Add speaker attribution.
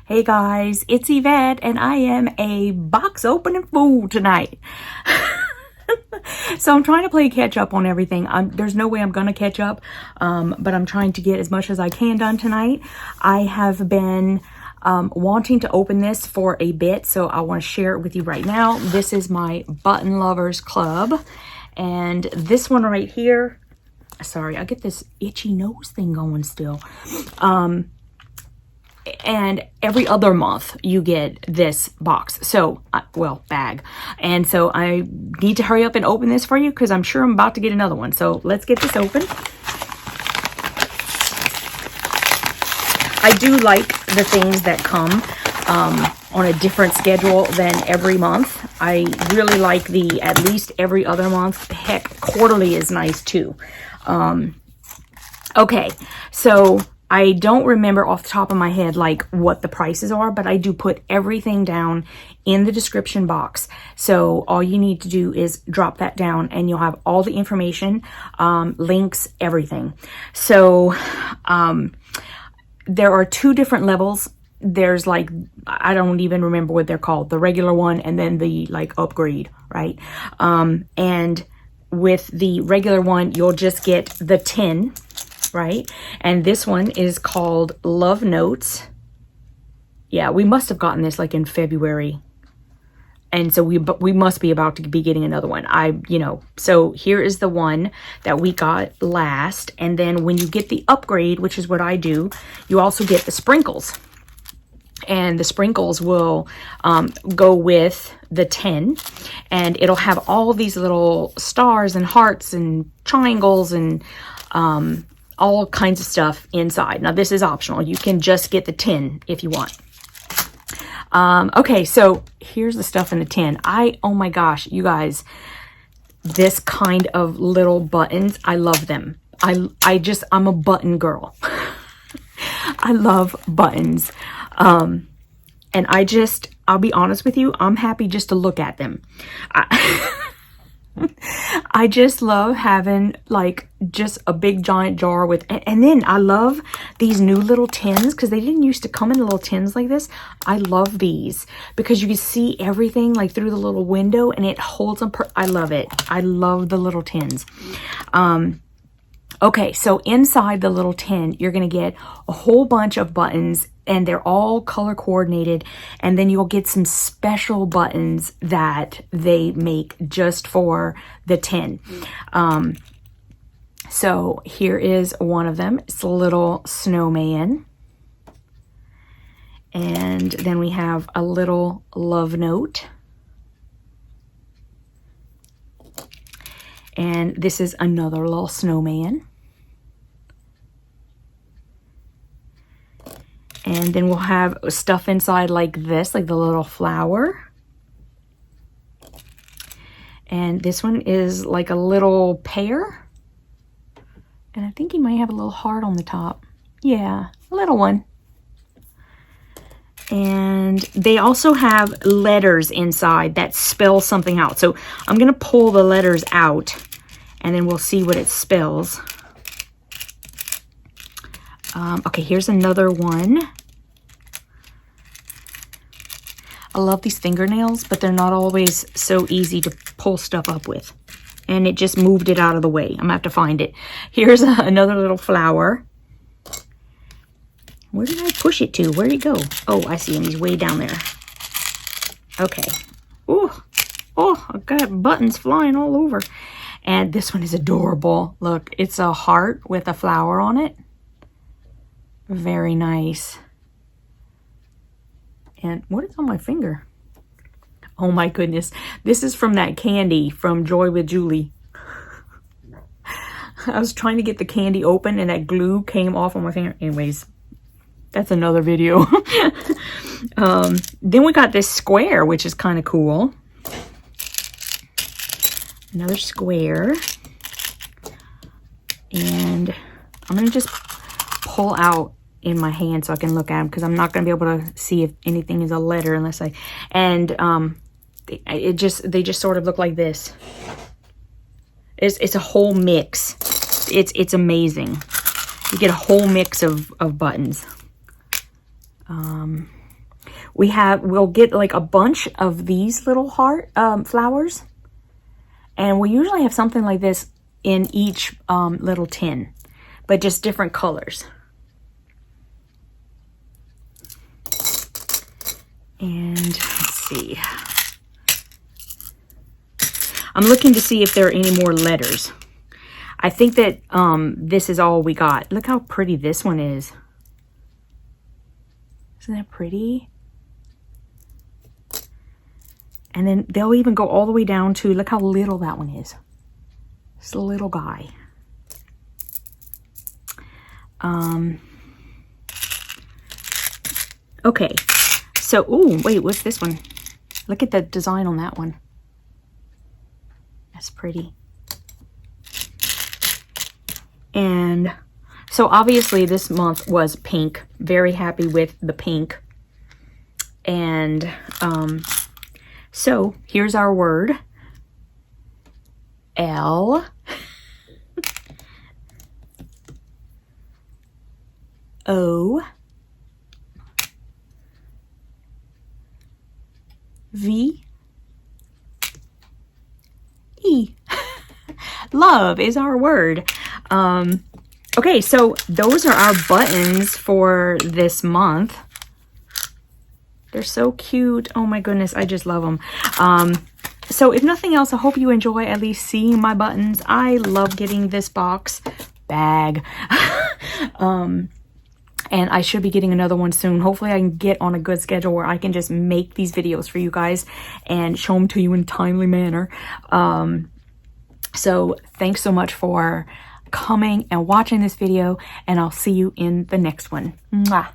Speaker 1: Hey guys, it's Yvette and I am a box opening fool tonight. So I'm trying to play catch up on everything. There's no way I'm going to catch up, but I'm trying to get as much as I can done tonight. I have been wanting to open this for a bit, so I want to share it with you right now. This is my Button Lovers Club, and this one right here, sorry, I get this itchy nose thing going still. And every other month you get this box, so well, bag, and so I need to hurry up and open this for you because I'm sure I'm about to get another one. So let's get this open. I do like the things that come on a different schedule than every month. I really like the at least every other month. Heck, quarterly is nice too. Okay, so I don't remember off the top of my head like what the prices are, but I do put everything down in the description box. So all you need to do is drop that down and you'll have all the information, links, everything. So there are two different levels. There's like, I don't even remember what they're called, the regular one and then the like upgrade, right? And with the regular one, you'll just get the 10, right? And this one is called Love Notes. Yeah, we must have gotten this like in February. And so we must be about to be getting another one. So here is the one that we got last. And then when you get the upgrade, which is what I do, you also get the sprinkles. And the sprinkles will go with the 10. And it'll have all these little stars and hearts and triangles and all kinds of stuff inside. Now this is optional. You can just get the 10 if you want. Okay, so here's the stuff in the 10. Oh my gosh, you guys, this kind of little buttons, I love them. I'm a button girl. I love buttons. And I'll be honest with you, I'm happy just to look at them. I just love having like just a big giant jar with, and then I love these new little tins because they didn't used to come in little tins like this. I love these because you can see everything like through the little window and it holds them. I love it. I love the little tins. Okay, so inside the little tin, you're going to get a whole bunch of buttons and they're all color coordinated. And then you'll get some special buttons that they make just for the tin. So here is one of them. It's a little snowman. And then we have a little love note. And this is another little snowman. And then we'll have stuff inside like this, like the little flower. And this one is like a little pear. And I think he might have a little heart on the top. Yeah, a little one. And they also have letters inside that spell something out. So I'm going to pull the letters out and then we'll see what it spells. Okay, here's another one. I love these fingernails, but they're not always so easy to pull stuff up with. And it just moved it out of the way. I'm going to have to find it. Here's another little flower. Where did I push it to? Where'd he go? Oh, I see him. He's way down there. Okay. Oh, I've got buttons flying all over. And this one is adorable. Look, it's a heart with a flower on it. Very nice. And what is on my finger? Oh my goodness. This is from that candy from Joy with Julie. I was trying to get the candy open and that glue came off on my finger. Anyways, that's another video. Then we got this square, which is kind of cool. Another square. And I'm going to just pull out in my hand so I can look at them because I'm not going to be able to see if anything is a letter unless I, and they just sort of look like this. It's a whole mix. It's amazing. You get a whole mix of buttons. we'll get like a bunch of these little heart flowers, and we usually have something like this in each little tin, but just different colors. And let's see, I'm looking to see if there are any more letters. I think that this is all we got. Look how pretty this one is. Isn't that pretty? And then they'll even go all the way down to, look how little that one is. It's a little guy. Okay. So, oh, wait, what's this one? Look at the design on that one. That's pretty. And so obviously this month was pink. Very happy with the pink. And so here's our word. L. O. V. E. Love is our word. Okay, so those are our buttons for this month. They're so cute. Oh my goodness, I just love them. So if nothing else, I hope you enjoy at least seeing my buttons. I love getting this box bag. And I should be getting another one soon. Hopefully I can get on a good schedule where I can just make these videos for you guys and show them to you in a timely manner. So thanks so much for coming and watching this video, and I'll see you in the next one. Mwah.